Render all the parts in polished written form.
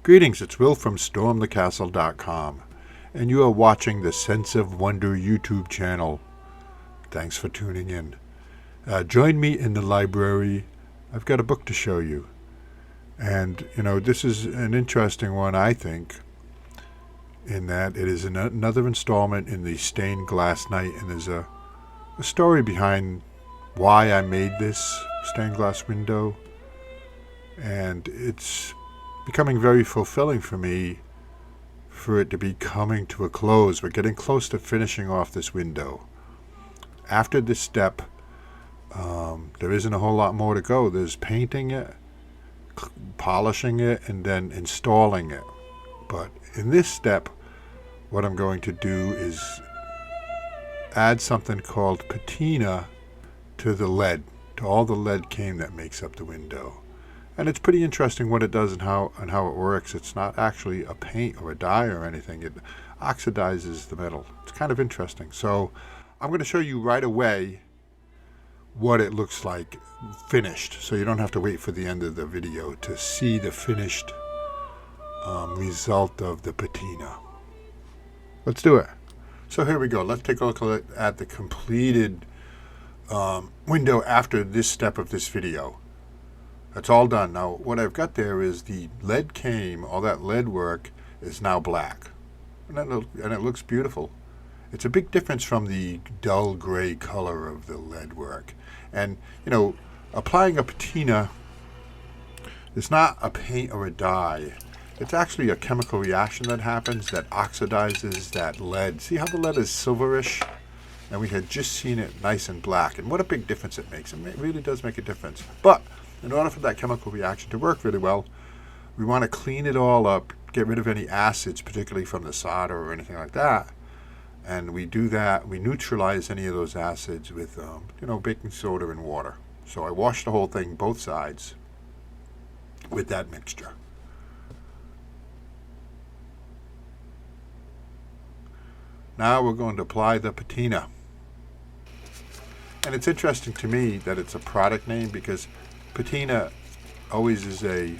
Greetings, it's Will from StormTheCastle.com, and you are watching the Sense of Wonder YouTube channel. Thanks for tuning in. Join me in the library. I've got a book to show you. And, this is an interesting one, I think, in that it is another installment in the Stained Glass Night, and there's a story behind why I made this stained glass window, and it's becoming very fulfilling for me for it to be coming to a close. We're getting close to finishing off this window. After this step, there isn't a whole lot more to go. There's painting it, polishing it, and then installing it. But in this step, what I'm going to do is add something called patina to the lead, to all the lead cane that makes up the window. And it's pretty interesting what it does and how it works. It's not actually a paint or a dye or anything. It oxidizes the metal. It's kind of interesting. So I'm going to show you right away what it looks like finished. So you don't have to wait for the end of the video to see the finished result of the patina. Let's do it. So here we go. Let's take a look at the completed window after this step of this video. That's all done. Now, what I've got there is the lead came, all that lead work is now black. And it looks beautiful. It's a big difference from the dull gray color of the lead work. And, applying a patina is not a paint or a dye. It's actually a chemical reaction that happens that oxidizes that lead. See how the lead is silverish? And we had just seen it nice and black. And what a big difference it makes. It really does make a difference. But in order for that chemical reaction to work really well, we want to clean it all up, get rid of any acids, particularly from the solder or anything like that. And we do that, we neutralize any of those acids with, baking soda and water. So I wash the whole thing, both sides, with that mixture. Now we're going to apply the patina. And it's interesting to me that it's a product name because patina always is a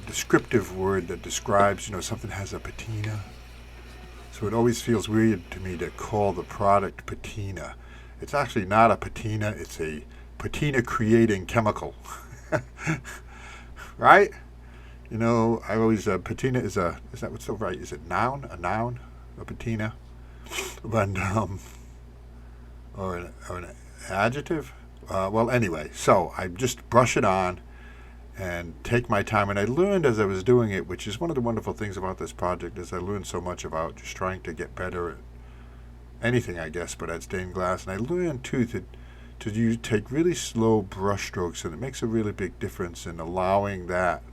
descriptive word that describes, something has a patina. So it always feels weird to me to call the product patina. It's actually not a patina, it's a patina creating chemical. Right? I always, patina is that what's so right? Is it noun? A noun? A patina? But, or an adjective? Well, anyway, so I just brush it on and take my time. And I learned as I was doing it, which is one of the wonderful things about this project, is I learned so much about just trying to get better at anything, I guess, but at stained glass. And I learned, too, to take really slow brush strokes, and it makes a really big difference in allowing that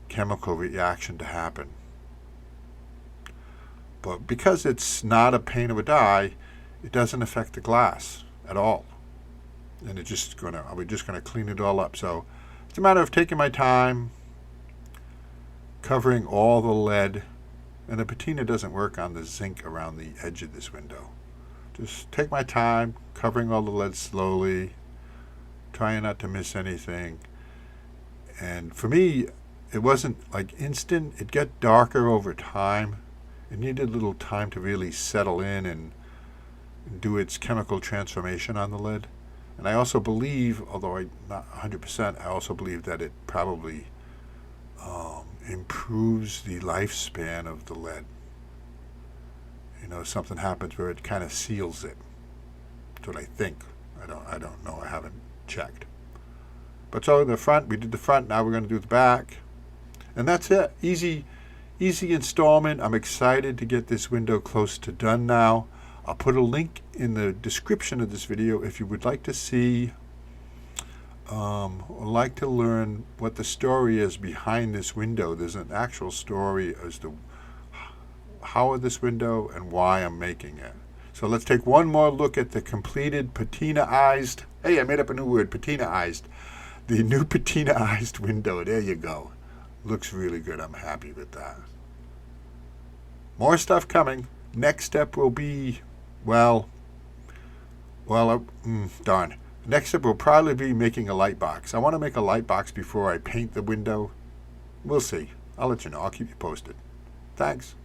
chemical reaction to happen. But because it's not a paint or a dye, it doesn't affect the glass at all. And we're just gonna clean it all up. So it's a matter of taking my time, covering all the lead, and the patina doesn't work on the zinc around the edge of this window. Just take my time, covering all the lead slowly, trying not to miss anything. And for me, it wasn't like instant. It got darker over time. It needed a little time to really settle in and do its chemical transformation on the lead. And I also believe, although I'm not 100%, I also believe that it probably improves the lifespan of the lead. Something happens where it kind of seals it. That's what I think. I don't know. I haven't checked. But so the front, we did the front. Now we're going to do the back. And that's it. Easy installment. I'm excited to get this window close to done now. I'll put a link in the description of this video if you would like to see or like to learn what the story is behind this window. There's an actual story as to how this window and why I'm making it. So let's take one more look at the completed patina-ized. Hey, I made up a new word, patina-ized. The new patina-ized window. There you go. Looks really good. I'm happy with that. More stuff coming. Next step will be, darn. Next up will probably be making a light box. I want to make a light box before I paint the window. We'll see. I'll let you know. I'll keep you posted. Thanks.